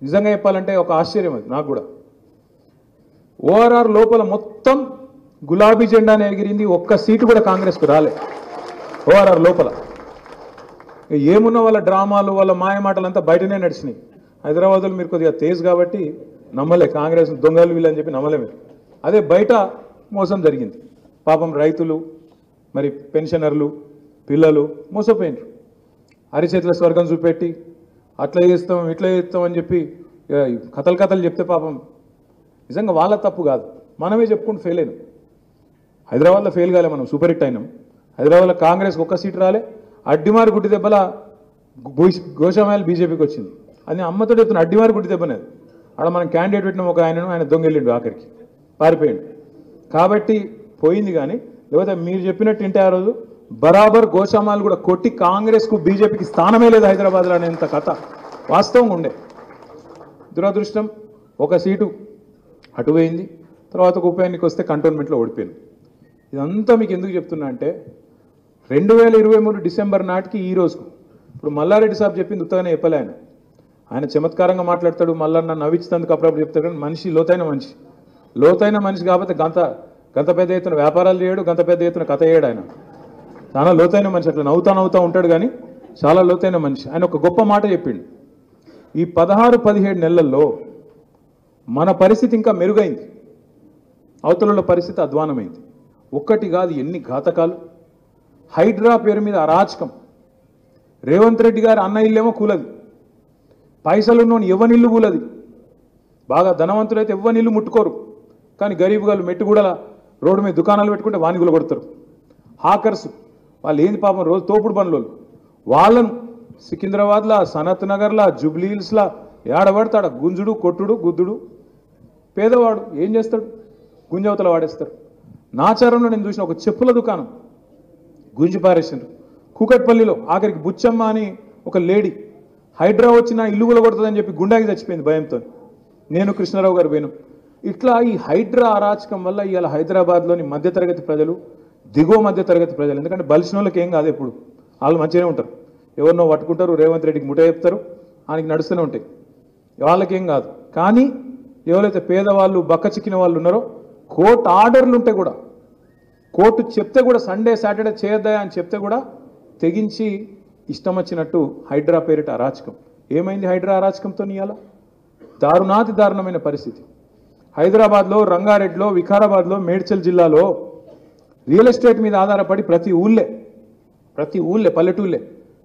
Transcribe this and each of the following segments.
నిజంగా చెప్పాలంటే ఒక ఆశ్చర్యం అది నాకు కూడా. ఓఆర్ఆర్ లోపల మొత్తం గులాబీ జెండానే ఎగిరింది, ఒక్క సీటు కూడా కాంగ్రెస్కు రాలే ఓఆర్ఆర్ లోపల. ఏమున్న వాళ్ళ డ్రామాలు వాళ్ళ మాయమాటలంతా బయటనే నడిచినాయి. హైదరాబాద్లో మీరు కొద్దిగా తేజ్ కాబట్టి నమ్మలే, కాంగ్రెస్ దొంగలు వీళ్ళని చెప్పి నమ్మలే మీరు. అదే బయట మోసం జరిగింది. పాపం రైతులు మరి పెన్షనర్లు పిల్లలు మోసపోయినారు. అరిచేతుల స్వర్గం చూపెట్టి అట్లా చేస్తాం ఇట్లా చేస్తాం అని చెప్పి కథలు చెప్తే పాపం నిజంగా వాళ్ళ తప్పు కాదు, మనమే చెప్పుకుంటూ ఫెయిల్ అయినాం. హైదరాబాద్లో ఫెయిల్ కాలే, మనం సూపర్ హిట్ అయినాం. హైదరాబాద్లో కాంగ్రెస్కి ఒక్క సీటు రాలే, అడ్డిమారు గుడ్డి దెబ్బల గోషామాయలు బీజేపీకి వచ్చింది. అది అమ్మతో చెప్తున్న అడ్డిమారు గుడ్డి దెబ్బనేది. ఆడ మనం క్యాండిడేట్ పెట్టినాం ఒక ఆయన దొంగెళ్ళిండు, ఆఖరికి పారిపోయిండు. కాబట్టి పోయింది. కానీ లేకపోతే మీరు చెప్పినట్టు ఇంటే ఆ రోజు బరాబర్ గోషామాలు కూడా కొట్టి కాంగ్రెస్కు బీజేపీకి స్థానమే లేదు హైదరాబాద్లో అనేంత కథ వాస్తవంగా ఉండే. దురదృష్టం ఒక సీటు అటు పోయింది. తర్వాత ఉప ఎన్నిక వస్తే కంటోన్మెంట్లో ఓడిపోయింది. ఇదంతా మీకు ఎందుకు చెప్తున్నా అంటే 2023 డిసెంబర్ నాటికి ఈ రోజుకు ఇప్పుడు మల్లారెడ్డి సాబ్ చెప్పింది ఉత్తగానే చెప్పలే. ఆయన చమత్కారంగా మాట్లాడతాడు, మల్లన్న నవ్వించినందుకు అప్పుడప్పుడు చెప్తాడు. కానీ మనిషి లోతైన మనిషి కాబట్టి గంత పెద్ద ఎత్తున వ్యాపారాలు చేయడు, గంత పెద్ద ఎత్తున కథ చేయడు. ఆయన చాలా లోతైన మనిషి, అట్లా నవ్వుతా ఉంటాడు కానీ చాలా లోతైన మనిషి. ఆయన ఒక గొప్ప మాట చెప్పిండు, ఈ 16-17 నెలల్లో మన పరిస్థితి ఇంకా మెరుగైంది, అవతల పరిస్థితి అధ్వానమైంది. ఒక్కటి కాదు ఎన్ని ఘాతకాలు. హైడ్రా పేరు మీద అరాచకం. రేవంత్ రెడ్డి గారు అన్న ఇల్లేమో కూలది, పైసలున్నోని ఎవనిల్లు కూలది. బాగా ధనవంతులైతే ఎవనిల్లు ముట్టుకోరు, కానీ గరీబ్ గారు మెట్టుగూడల రోడ్డు మీద దుకాణాలు పెట్టుకుంటే వానిగులు కొడతారు. హాకర్స్ వాళ్ళు ఏంది పాపం రోజు తోపుడు పనులు, వాళ్ళను సికింద్రాబాద్లా సనత్ నగర్లా జూబ్లీ హిల్స్లా ఏడబడతాడ గుంజుడు కొట్టుడు గుద్దుడు. పేదవాడు ఏం చేస్తాడు, గుంజవతల వాడేస్తారు. నాచారంలో నేను చూసిన ఒక చెప్పుల దుకాణం గుంజి పారేసిండ్రు కూకట్పల్లిలో. ఆఖరికి బుచ్చమ్మ అని ఒక లేడీ హైడ్రా వచ్చిన ఇల్లు కూడా కొడుతుందని చెప్పి గుండాకి చచ్చిపోయింది భయంతో. నేను కృష్ణారావు గారు పోయినాం. ఇట్లా ఈ హైడ్రా అరాచకం వల్ల ఇవాళ హైదరాబాద్లోని మధ్యతరగతి ప్రజలు, దిగువ మధ్యతరగతి ప్రజలు, ఎందుకంటే బలిసిన వాళ్ళకి ఏం కాదు, ఎప్పుడు వాళ్ళు మంచిగానే ఉంటారు. ఎవరినో పట్టుకుంటారు, రేవంత్ రెడ్డికి ముఠ చెప్తారు, ఆయనకి నడుస్తూనే ఉంటాయి, వాళ్ళకేం కాదు. కానీ ఎవరైతే పేదవాళ్ళు బక్క చిక్కిన వాళ్ళు ఉన్నారో కోర్టు ఆర్డర్లు ఉంటే కూడా, కోర్టు చెప్తే కూడా సండే సాటర్డే చేయొద్దా అని చెప్తే కూడా తెగించి ఇష్టం వచ్చినట్టు హైడ్రా పేరిట అరాచకం. ఏమైంది హైడ్రా అరాచకంతో? ఇవాళ దారుణమైన పరిస్థితి. హైదరాబాద్లో, రంగారెడ్డిలో, వికారాబాద్లో, మేడ్చల్ జిల్లాలో రియల్ ఎస్టేట్ మీద ఆధారపడి ప్రతి ఊళ్ళే పల్లెటూళ్ళే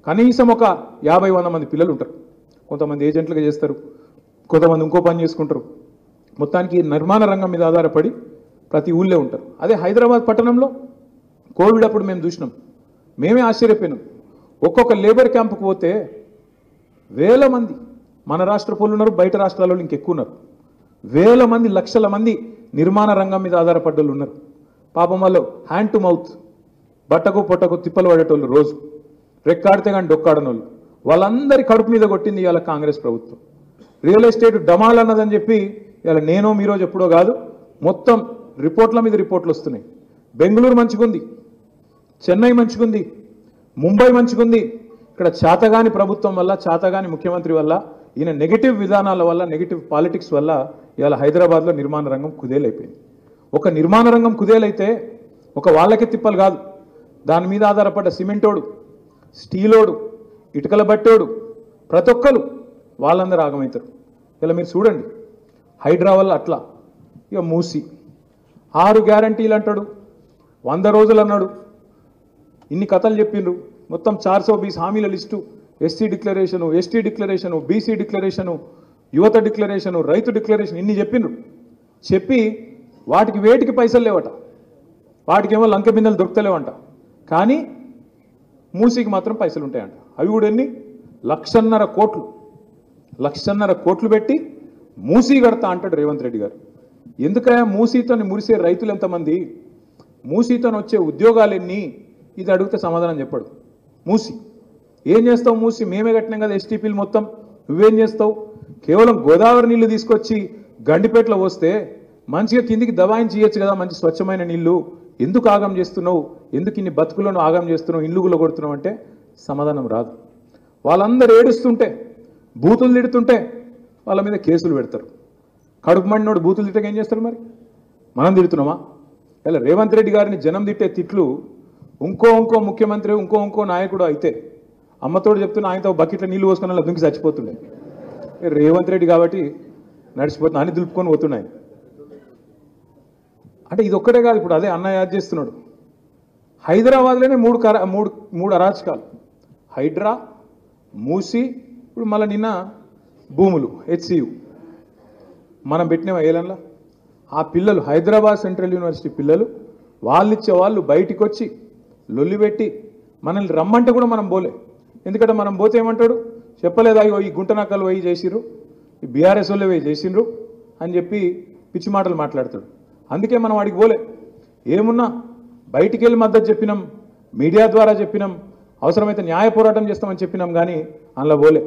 కనీసం ఒక 50-100 మంది పిల్లలు ఉంటారు. కొంతమంది ఏజెంట్లుగా చేస్తారు, కొంతమంది ఇంకో పని చేసుకుంటారు. మొత్తానికి నిర్మాణ రంగం మీద ఆధారపడి ప్రతి ఊళ్ళే ఉంటారు. అదే హైదరాబాద్ పట్టణంలో కోవిడ్ అప్పుడు మేము చూసినాం, మేమే ఆశ్చర్యపోయినాం. ఒక్కొక్క లేబర్ క్యాంపుకు పోతే వేల మంది మన రాష్ట్ర పౌరులు ఉన్నారు, బయట రాష్ట్రాలలో ఇంకెక్కువ ఉన్నారు. వేల మంది, లక్షల మంది నిర్మాణ రంగం మీద ఆధారపడ్డోళ్ళు ఉన్నారు. పాపం వాళ్ళు హ్యాండ్ టు మౌత్, బట్టకు పొట్టకు తిప్పలు పడేటోళ్ళు, రోజు రెక్కాడితే కానీ డొక్కాడనోళ్ళు, వాళ్ళందరి కడుపు మీద కొట్టింది ఇవాళ కాంగ్రెస్ ప్రభుత్వం. రియల్ ఎస్టేట్ డమాల్ అన్నదని చెప్పి ఇవాళ నేనో మీరో చెప్పుడో కాదు, మొత్తం రిపోర్ట్ల మీద రిపోర్ట్లు వస్తున్నాయి. బెంగళూరు మంచిగుంది, చెన్నై మంచిగుంది, ముంబై మంచిగుంది. ఇక్కడ చాతగాని ప్రభుత్వం వల్ల, చాతగాని ముఖ్యమంత్రి వల్ల, ఈయన నెగిటివ్ విధానాల వల్ల, నెగిటివ్ పాలిటిక్స్ వల్ల ఇవాళ హైదరాబాద్లో నిర్మాణ రంగం కుదేలైపోయింది. ఒక నిర్మాణ రంగం కుదేలైతే ఒక వాళ్ళకి తిప్పలు కాదు, దాని మీద ఆధారపడ్డ సిమెంటోడు, స్టీలోడు, ఇటుకల బట్టోడు, ప్రతి ఒక్కరు వాళ్ళందరూ ఆగమవుతారు. ఇలా మీరు చూడండి హైడ్రా వల్ల అట్లా. ఇక మూసి 6 గ్యారంటీలు అంటాడు, 100 రోజులు అన్నాడు, ఇన్ని కథలు చెప్పిండ్రు. మొత్తం 420 హామీల list, SC declaration, ST declaration, BC declaration, యువత డిక్లరేషను, రైతు డిక్లరేషన్, ఇన్ని చెప్పిండ్రు. చెప్పి వాటికి వేటికి పైసలు లేవట, వాటికేమో లంక బిందెలు దొరుకుతలేవంట. కానీ మూసీకి మాత్రం పైసలు ఉంటాయంట. అవి కూడా ఎన్ని? 1,50,000 కోట్లు పెట్టి మూసీ కడతా అంటాడు రేవంత్ రెడ్డి గారు. ఎందుకయ్యా మూసీతో మురిసే రైతులు ఎంతమంది, మూసీతో వచ్చే ఉద్యోగాలు ఎన్ని, ఇది అడిగితే సమాధానం చెప్పాడు. మూసి ఏం చేస్తావు, మూసి మేమే కట్టినాం కదా ఎస్టీపీలు మొత్తం, నువ్వేం చేస్తావు? కేవలం గోదావరి నీళ్లు తీసుకొచ్చి గండిపేటలో వస్తే మంచిగా కిందికి దబాయించి ఇయ్యొచ్చు కదా, మంచి స్వచ్ఛమైన నీళ్లు, ఎందుకు ఆగం చేస్తున్నావు, ఎందుకు ఇన్ని బతుకులను ఆగం చేస్తున్నావు, ఇల్లుగులో కొడుతున్నావు అంటే సమాధానం రాదు. వాళ్ళందరూ ఏడుస్తుంటే, బూతులు తిడుతుంటే, వాళ్ళ మీద కేసులు పెడతారు. కడుపు మండినోడు బూతులు తిట్టక ఏం చేస్తారు? మరి మనం తిడుతున్నామా? ఇలా రేవంత్ రెడ్డి గారిని జనం తిట్టే తిట్లు ఇంకో ముఖ్యమంత్రి ఇంకో నాయకుడు అయితే అమ్మతోడు చెప్తున్నా ఆయనతో బకెట్లో నీళ్లు పోసుకుని అలా దుంకి చచ్చిపోతుండే. రేవంత్ రెడ్డి కాబట్టి నడిచిపోతున్నా అని దులుపుకొని పోతున్నాయి. అంటే ఇది ఒక్కటే కాదు, ఇప్పుడు అదే అన్న యాద్ చేస్తున్నాడు. హైదరాబాద్లోనే మూడు అరాచకాలు: హైడ్రా, మూసి, ఇప్పుడు మళ్ళీ నిన్న భూములు, హెచ్సియు. మనం పెట్టిన ఏలన్లా ఆ పిల్లలు, హైదరాబాద్ సెంట్రల్ యూనివర్సిటీ పిల్లలు, వాళ్ళు బయటికి వచ్చి లొల్లి పెట్టి మనల్ని రమ్మంటే కూడా మనం పోలే. ఎందుకంటే మనం పోతే ఏమంటాడు? చెప్పలేదా ఈ గుంటనక్కలు పోయి చేసిర్రు, ఈ బీఆర్ఎస్ వాళ్ళు పోయి చేసిండ్రు అని చెప్పి పిచ్చి మాటలు మాట్లాడతాడు. అందుకే మనం వాడికి పోలే. ఏమున్నా బయటికి వెళ్ళి మద్దతు చెప్పినాం, మీడియా ద్వారా చెప్పినాం, అవసరమైతే న్యాయ పోరాటం చేస్తామని చెప్పినాం, కానీ అందులో పోలే.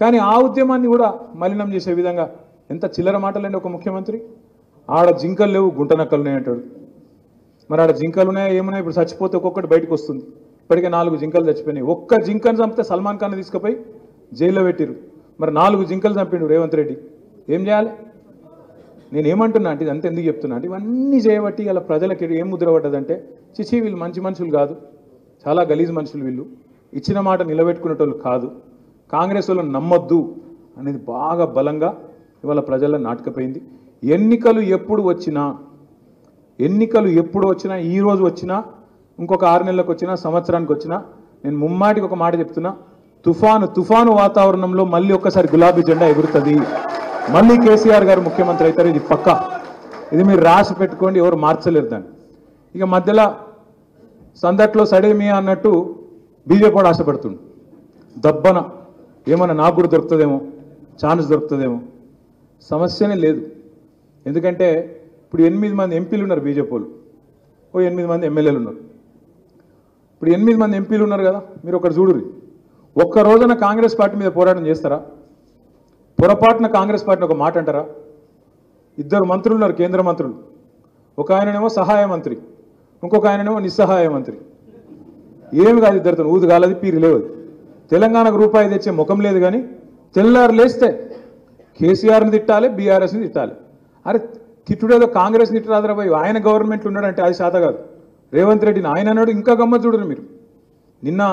కానీ ఆ ఉద్యమాన్ని కూడా మలినం చేసే విధంగా ఎంత చిల్లర మాటలండి ఒక ముఖ్యమంత్రి. ఆడ జింకలు లేవు, గుంటనక్కలు ఉన్నాయి అంటాడు. మరి ఆడ జింకలు ఉన్నాయా ఏమున్నాయి? ఇప్పుడు చచ్చిపోతే ఒక్కొక్కటి బయటకు వస్తుంది. ఇప్పటికే 4 జింకలు చచ్చిపోయినాయి. ఒక్క జింకను చంపితే సల్మాన్ ఖాన్ తీసుకుపోయి జైల్లో పెట్టిరు. మరి 4 జింకలు చంపిండు రేవంత్ రెడ్డి. ఏం చేయాలి? నేను ఏమంటున్నా అంటే ఇదంతా ఎందుకు చెప్తున్నా అంటే ఇవన్నీ చేయబట్టి ఇలా ప్రజలకి ఏం ముద్ర పడ్డదంటే, చిచి వీళ్ళు మంచి మనుషులు కాదు, చాలా గలీజ్ మనుషులు, వీళ్ళు ఇచ్చిన మాట నిలబెట్టుకునేటోళ్ళు కాదు, కాంగ్రెస్ వాళ్ళని నమ్మొద్దు అనేది బాగా బలంగా ఇవాళ ప్రజల్లో నాటకపోయింది. ఎన్నికలు ఎప్పుడు వచ్చినా, ఈ రోజు వచ్చినా, ఇంకొక 6 నెలలకు వచ్చినా, సంవత్సరానికి వచ్చినా, నేను ముమ్మాటికి ఒక మాట చెప్తున్నా: తుఫాను వాతావరణంలో మళ్ళీ ఒక్కసారి గులాబీ జెండా ఎగురుతుంది. మళ్ళీ కేసీఆర్ గారు ముఖ్యమంత్రి అవుతారు. ఇది పక్కా. ఇది మీరు రాసి పెట్టుకోండి, ఎవరు మార్చలేరు దాన్ని. ఇక మధ్యలో సందట్లో సడేమియా అన్నట్టు బీజేపీ కూడా ఆశపడుతుంది. దబ్బన ఏమన్నా నాకు కూడా దొరుకుతుందేమో, ఛాన్స్ దొరుకుతుందేమో. సమస్యనే లేదు. ఎందుకంటే ఇప్పుడు 8 మంది ఎంపీలు ఉన్నారు బీజేపీ వాళ్ళు, 8 మంది ఎమ్మెల్యేలు ఉన్నారు. ఇప్పుడు 8 మంది ఎంపీలు ఉన్నారు కదా, మీరు ఒకటి చూడుర్రి. ఒక్క రోజున కాంగ్రెస్ పార్టీ మీద పోరాటం చేస్తారా? పొరపాటున కాంగ్రెస్ పార్టీని ఒక మాట అంటారా? 2 మంత్రులు ఉన్నారు, కేంద్ర మంత్రులు. ఒక ఆయననేమో సహాయ మంత్రి, ఇంకొక ఆయననేమో నిస్సహాయ మంత్రి. ఏమి కాదు, ఇద్దరితో ఊదు కాలది, పీరి లేవు. తెలంగాణకు రూపాయి తెచ్చే ముఖం లేదు. కానీ తెల్లారు లేస్తే కేసీఆర్ని తిట్టాలి, బీఆర్ఎస్ని తిట్టాలి. అరే తిట్టుడేదో కాంగ్రెస్ తిట్టరాదరా పోయి, ఆయన గవర్నమెంట్లో ఉన్నాడంటే అది శాత కాదు. రేవంత్ రెడ్డిని ఆయన అన్నాడు. ఇంకా గమ్మత్ చూడరు మీరు. నిన్న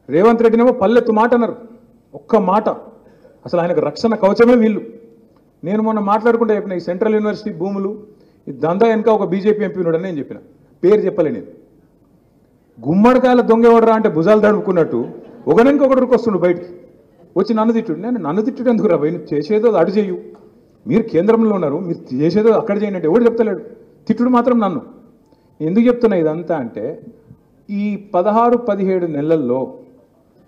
రేవంత్ రెడ్డినేమో పల్లెత్తు మాట అన్నారు, ఒక్క మాట. అసలు ఆయనకు రక్షణ కవచమే వీళ్ళు. నేను మొన్న మాట్లాడుకుంటే చెప్పిన, ఈ సెంట్రల్ యూనివర్సిటీ భూములు ఈ దందా వెనక ఒక బీజేపీ ఎంపీ ఉన్నాడని నేను చెప్పిన. పేరు చెప్పలే నేను. గుమ్మడికాయల దొంగ ఎవడరా అంటే భుజాలు తడుపుకున్నట్టు ఒకరికి ఒకరికి వస్తుండు బయటికి వచ్చి నన్ను తిట్టుడు. నన్ను తిట్టుడు ఎందుకు రా భయ్? చేసేదో అటు చేయు. మీరు కేంద్రంలో ఉన్నారు, మీరు చేసేదో అక్కడ చేయండి అంటే ఎవడు చెప్తలేడు. తిట్టుడు మాత్రం నన్ను. ఎందుకు చెప్తున్నా ఇదంతా అంటే, ఈ 16-17 నెలల్లో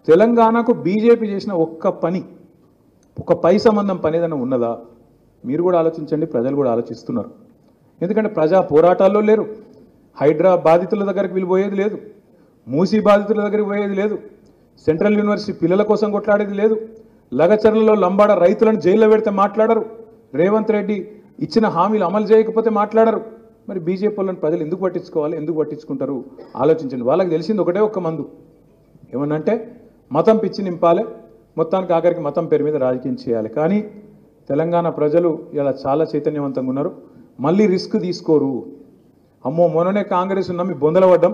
తెలంగాణకు బీజేపీ చేసిన ఒక్క పని, ఒక పై సంబంధం పని ఏదైనా ఉన్నదా? మీరు కూడా ఆలోచించండి, ప్రజలు కూడా ఆలోచిస్తున్నారు. ఎందుకంటే ప్రజా పోరాటాల్లో లేరు. హైడ్రా బాధితుల దగ్గరికి వీళ్ళు పోయేది లేదు, మూసీ బాధితుల దగ్గరికి పోయేది లేదు, సెంట్రల్ యూనివర్సిటీ పిల్లల కోసం కొట్లాడేది లేదు, లగచర్లలో లంబాడ రైతులను జైల్లో పెడితే మాట్లాడరు, రేవంత్ రెడ్డి ఇచ్చిన హామీలు అమలు చేయకపోతే మాట్లాడరు. మరి బీజేపీ వాళ్ళని ప్రజలు ఎందుకు పట్టించుకోవాలి, ఎందుకు పట్టించుకుంటారు? ఆలోచించండి. వాళ్ళకి తెలిసింది ఒకటే ఒక్క మందు, ఏమన్నంటే మతం పిచ్చి నింపాలి, మొత్తానికి ఆఖరికి మతం పేరు మీద రాజకీయం చేయాలి. కానీ తెలంగాణ ప్రజలు ఇలా చాలా చైతన్యవంతంగా ఉన్నారు. మళ్ళీ రిస్క్ తీసుకోరు. అమ్మో మొన్ననే కాంగ్రెస్ నమ్మి బొందల పడ్డం,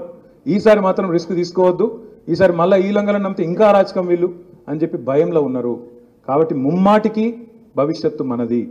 ఈసారి మాత్రం రిస్క్ తీసుకోవద్దు, ఈసారి మళ్ళీ ఈ లంగలను నమ్మితే ఇంకా రాజకం వీళ్ళు అని చెప్పి భయంలో ఉన్నారు. కాబట్టి ముమ్మాటికి భవిష్యత్తు మనది.